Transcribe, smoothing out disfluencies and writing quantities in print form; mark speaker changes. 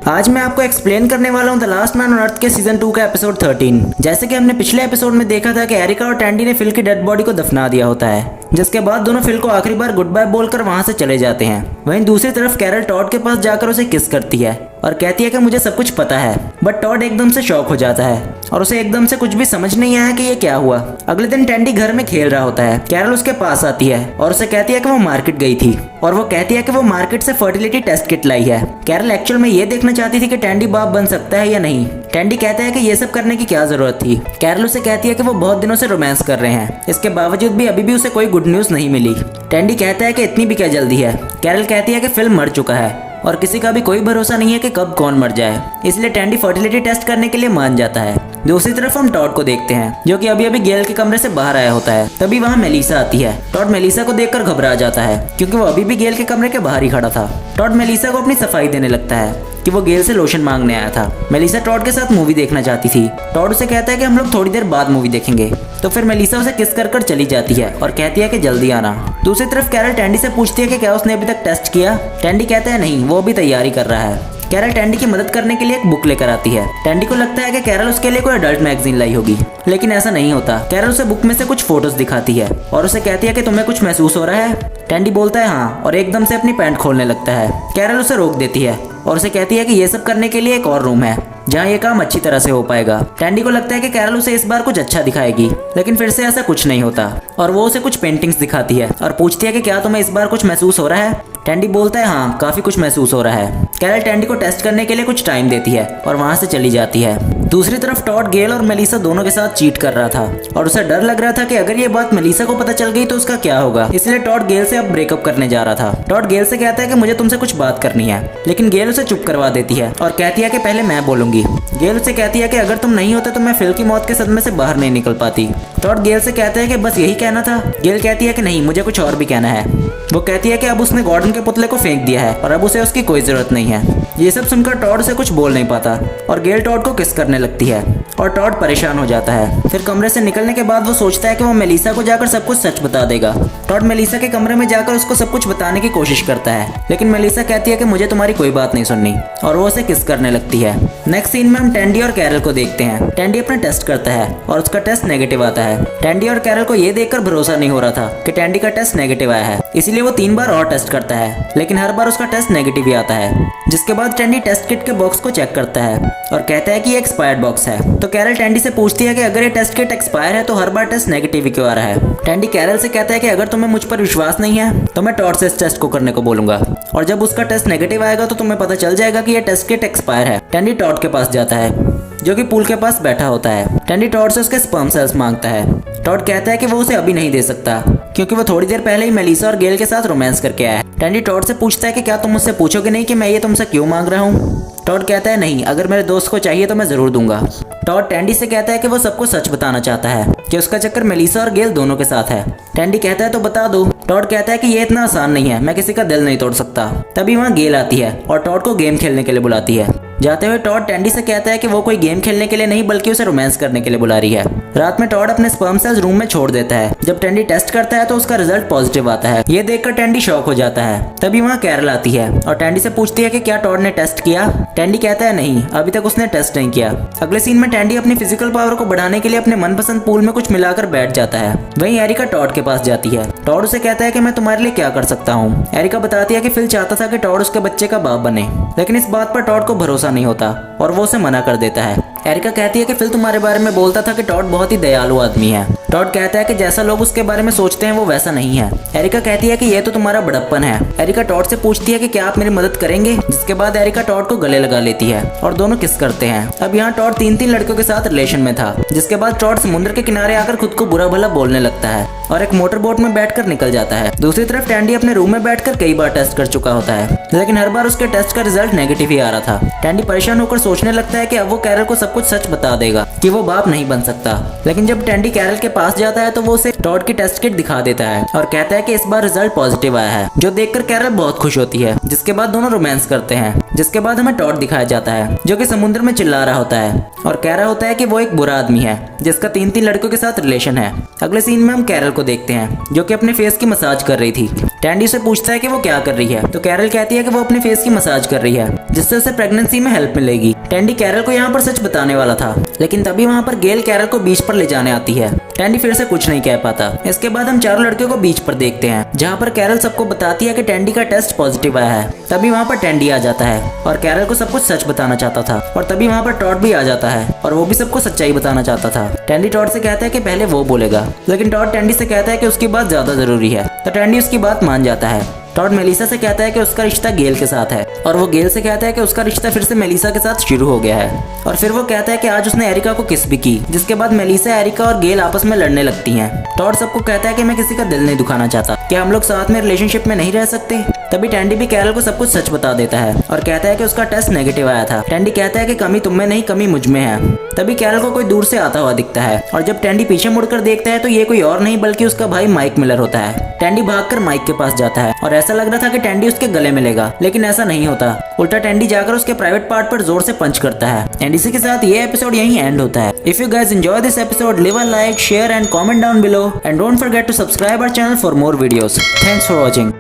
Speaker 1: आज मैं आपको एक्सप्लेन करने वाला हूँ the last man on earth के सीजन 2 का एपिसोड 13। जैसे कि हमने पिछले एपिसोड में देखा था कि एरिका और टैंडी ने फिल की डेड बॉडी को दफना दिया होता है, जिसके बाद दोनों फिल को आखिरी बार गुड बाय बोलकर वहां से चले जाते हैं। वहीं दूसरी तरफ कैरल टॉड के पास जाकर उसे किस करती है और कहती है कि मुझे सब कुछ पता है। बट टॉड एकदम से शॉक हो जाता है और उसे एकदम से कुछ भी समझ नहीं आया कि ये क्या हुआ। अगले दिन टैंडी घर में खेल रहा होता है। कैरल उसके पास आती है और उसे कहती है कि वो मार्केट गई थी और वो कहती है कि वो मार्केट से फर्टिलिटी टेस्ट किट लाई है। कैरल एक्चुअल में ये देखना चाहती थी कि टैंडी बाप बन सकता है या नहीं। टैंडी कहता है कि ये सब करने की क्या जरूरत थी। कैरल उसे कहती है कि वो बहुत दिनों से रोमांस कर रहे हैं, इसके बावजूद भी अभी भी उसे कोई गुड न्यूज नहीं मिली। टैंडी कहता है कि इतनी भी क्या जल्दी है। कैरल कहती है कि फिल मर चुका है और किसी का भी कोई भरोसा नहीं है कि कब कौन मर जाए, इसलिए टैंडी फर्टिलिटी टेस्ट करने के लिए मान जाता है। दूसरी तरफ हम टॉड को देखते हैं जो कि अभी गेल के कमरे से बाहर आया होता है। तभी वहाँ मेलिसा आती है। टॉड मेलिसा को देखकर घबरा जाता है क्योंकि वो अभी भी गेल के कमरे के बाहर ही खड़ा था। टॉड मेलिसा को अपनी सफाई देने लगता है कि वो गेल से लोशन मांगने आया था। मेलिसा टॉड के साथ मूवी देखना चाहती थी। टॉड उसे कहता है कि हम लोग थोड़ी देर बाद मूवी देखेंगे, तो फिर मेलिसा उसे किस कर चली जाती है और कहती है कि जल्दी आना। दूसरी तरफ कैरल टैंडी से पूछती है कि क्या उसने अभी तक टेस्ट किया। टैंडी कहता है नहीं, वो भी तैयारी कर रहा है। कैरल टैंडी की मदद करने के लिए एक बुक लेकर आती है। टैंडी को लगता है कि कैरल उसके लिए कोई अडल्ट मैगजीन लाई होगी, लेकिन ऐसा नहीं होता। कैरल उसे बुक में से कुछ फोटोज दिखाती है और उसे कहती है कि तुम्हें कुछ महसूस हो रहा है। टैंडी बोलता है हाँ और एकदम से अपनी पैंट खोलने लगता है। कैरल उसे रोक देती है और उसे कहती है कि ये सब करने के लिए एक और रूम है जहाँ ये काम अच्छी तरह से हो पाएगा। टैंडी को लगता है कि कैरल उसे इस बार कुछ अच्छा दिखाएगी, लेकिन फिर से ऐसा कुछ नहीं होता और वो उसे कुछ पेंटिंग्स दिखाती है और पूछती है कि क्या तुम्हें इस बार कुछ महसूस हो रहा है। टैंडी बोलता है हाँ, काफी कुछ महसूस हो रहा है। कैरल टैंडी को टेस्ट करने के लिए कुछ टाइम देती है और वहां से चली जाती है। दूसरी तरफ टॉड गेल और मेलिसा दोनों के साथ चीट कर रहा था और उसे डर लग रहा था कि अगर ये बात मेलिसा को पता चल गई तो उसका क्या होगा, इसलिए टॉड गेल से अब ब्रेकअप करने जा रहा था। टॉड गेल से कहता है कि मुझे तुमसे कुछ बात करनी है, लेकिन गेल उसे चुप करवा देती है और कहती है कि पहले मैं बोलूंगी। गेल उसे कहती है कि अगर तुम नहीं होते तो मैं फिल की मौत के सदमे से बाहर नहीं निकल पाती। टॉड गेल से कहता है कि बस यही कहना था। गेल कहती है कि नहीं, मुझे कुछ और भी कहना है। वो कहती है कि अब उसने गॉर्डन के पुतले को फेंक दिया है और अब उसे उसकी कोई जरूरत नहीं है। ये सब सुनकर टॉड से कुछ बोल नहीं पाता और गेल टॉड को किस करने लगती है और टॉड परेशान हो जाता है। फिर कमरे से निकलने के बाद वो सोचता है कि वो मेलिसा को जाकर सब कुछ सच बता देगा। टॉड मेलिसा के कमरे में जाकर उसको सब कुछ बताने की कोशिश करता है, लेकिन मेलिसा कहती है कि मुझे तुम्हारी कोई बात नहीं सुननी और वो उसे किस करने लगती है। नेक्स्ट सीन में हम टैंडी और कैरल को देखते हैं। टैंडी अपना टेस्ट करता है और उसका टेस्ट नेगेटिव आता है। टैंडी और कैरल को ये देखकर भरोसा नहीं हो रहा था कि टैंडी का टेस्ट नेगेटिव आया है, इसलिए वो 3 बार और टेस्ट करता है, लेकिन हर बार उसका टेस्ट नेगेटिव ही आता है। जिसके बाद टैंडी टेस्ट किट के बॉक्स को चेक करता है और कहता है कि ये एक्सपायर्ड बॉक्स है। तो कैरल टैंडी से पूछती है कि अगर ये टेस्ट किट एक्सपायर है तो हर बार टेस्ट नेगेटिव ही क्यों आ रहा है। टैंडी कैरल से कहता है कि अगर तुम्हें मुझ पर विश्वास नहीं है तो मैं टॉड से इस टेस्ट को करने को बोलूंगा और जब उसका टेस्ट नेगेटिव आएगा तो तुम्हें पता चल जाएगा कि ये टेस्ट किट एक्सपायर है। टैंडी टॉड के पास जाता है जो कि पूल के पास बैठा होता है। टैंडी टॉड से उसके स्पर्म सेल्स मांगता है। टॉड कहता है कि वो उसे अभी नहीं दे सकता क्योंकि वो थोड़ी देर पहले ही मेलिसा और गेल के साथ रोमांस करके आया है। टैंडी टॉड से पूछता है कि क्या तुम मुझसे पूछोगे नहीं कि मैं ये तुमसे क्यों मांग रहा हूँ। टॉड कहता है नहीं, अगर मेरे दोस्त को चाहिए तो मैं जरूर दूंगा। टॉड टैंडी से कहता है कि वो सबको सच बताना चाहता है कि उसका चक्कर मेलिसा और गेल दोनों के साथ है। टैंडी कहता है तो बता दो। टॉड कहता है कि ये इतना आसान नहीं है, मैं किसी का दिल नहीं तोड़ सकता। तभी वहाँ गेल आती है और टॉड को गेम खेलने के लिए बुलाती है। जाते हुए टॉड टैंडी से कहता है कि वो कोई गेम खेलने के लिए नहीं बल्कि उसे रोमांस करने के लिए बुला रही है। रात में टॉड अपने स्पर्म सेल्स रूम में छोड़ देता है। जब टैंडी टेस्ट करता है तो उसका रिजल्ट पॉजिटिव आता है। ये देखकर टैंडी शॉक हो जाता है। तभी वहाँ कैरल आती है और टैंडी से पूछती है कि क्या टॉड ने टेस्ट किया। टैंडी कहता है नहीं, अभी तक उसने टेस्ट नहीं किया। अगले सीन में टैंडी अपनी फिजिकल पावर को बढ़ाने के लिए अपने मनपसंद पूल में कुछ मिलाकर बैठ जाता है। वहीं एरिका टॉड के पास जाती है। टॉड उसे कहता है कि मैं तुम्हारे लिए क्या कर सकता हूँ। एरिका बताती है कि फिल चाहता था कि टॉड उसके बच्चे का बाप बने, लेकिन इस बात पर टॉड को भरोसा नहीं होता और वो उसे मना कर देता है। एरिका कहती है कि फिल तुम्हारे बारे में बोलता था कि टॉड बहुत ही दयालु आदमी है। टॉड कहता है कि जैसा लोग उसके बारे में सोचते हैं वो वैसा नहीं है। एरिका कहती है कि ये तो तुम्हारा बड़प्पन है। एरिका टॉड से पूछती है कि क्या आप मेरी मदद करेंगे, जिसके बाद एरिका टॉड को गले लगा लेती है और दोनों किस करते हैं। अब यहाँ टॉड 3 लड़कियों के साथ रिलेशन में था, जिसके बाद टॉड समुद्र के किनारे आकर खुद को बुरा भला बोलने लगता है और एक मोटर बोट में बैठकर निकल जाता है। दूसरी तरफ टैंडी अपने रूम में बैठकर कई बार टेस्ट कर चुका होता है, लेकिन हर बार उसके टेस्ट का रिजल्ट नेगेटिव ही आ रहा था। टैंडी परेशान होकर सोचने लगता है कि अब वो कैरल को सब कुछ सच बता देगा कि वो बाप नहीं बन सकता। लेकिन जब टैंडी कैरल के पास जाता है तो वो उसे टॉड की टेस्ट किट दिखा देता है और कहता है कि इस बार रिजल्ट पॉजिटिव आया है, जो देखकर कैरल बहुत खुश होती है। जिसके बाद दोनों रोमांस करते हैं। जिसके बाद हमें टॉड दिखाया जाता है जो कि समुद्र में चिल्ला रहा होता है और कह रहा होता है कि वो एक बुरा आदमी है जिसका 3 लड़कों के साथ रिलेशन है। अगले सीन में हम कैरल को देखते हैं जो कि अपने फेस की मसाज कर रही थी। टैंडी से पूछता है कि वो क्या कर रही है, तो कैरल कहती है कि वो अपने फेस की मसाज कर रही है। जिससे उसे प्रेगनेंसी में हेल्प मिलेगी। टैंडी कैरल को यहाँ पर सच बताने वाला था, लेकिन तभी वहाँ पर गेल कैरल को बीच पर ले जाने आती है। टैंडी फिर से कुछ नहीं कह पाता। इसके बाद हम चारों लड़कियों को बीच पर देखते हैं, जहाँ पर कैरल सबको बताती है कि टैंडी का टेस्ट पॉजिटिव आया है। तभी वहाँ पर टैंडी आ जाता है और कैरल को सब कुछ सच बताना चाहता था। और तभी वहाँ पर टॉड भी आ जाता है और वो भी सबको सच्चाई बताना चाहता था। टैंडी टॉड से कहता है कि पहले वो बोलेगा, लेकिन टॉड टैंडी से कहता है कि उसकी बात ज्यादा जरूरी है। तो टैंडी उसकी बात मान जाता है। टॉड मेलिसा से कहता है कि उसका रिश्ता गेल के साथ है और वो गेल से कहता है कि उसका रिश्ता फिर से मेलिसा के साथ शुरू हो गया है। और फिर वो कहता है कि आज उसने एरिका को किस भी की, जिसके बाद मेलिसा, एरिका और गेल आपस में लड़ने लगती हैं। टॉड सबको कहता है कि मैं किसी का दिल नहीं दुखाना चाहता, क्या हम लोग साथ में रिलेशनशिप में नहीं रह सकते। तभी टैंडी भी कैरल को सब कुछ सच बता देता है और कहता है कि उसका टेस्ट नेगेटिव आया था। टैंडी कहता है कि कमी तुम में नहीं, कमी मुझ में है। तभी कैरल को कोई दूर से आता हुआ दिखता है और जब टैंडी पीछे मुड़कर देखता है तो ये कोई और नहीं बल्कि उसका भाई माइक मिलर होता है। टैंडी भागकर माइक के पास जाता है और ऐसा लग रहा था कि टैंडी उसके गले मिलेगा, लेकिन ऐसा नहीं होता। उल्टा टैंडी जाकर उसके प्राइवेट पार्ट पर जोर से पंच करता है। एंड इसी के साथ ये एपिसोड यहीं एंड होता है। If you guys enjoy this episode, leave a like, share and comment down below and don't forget to subscribe our channel for more videos. Thanks for watching.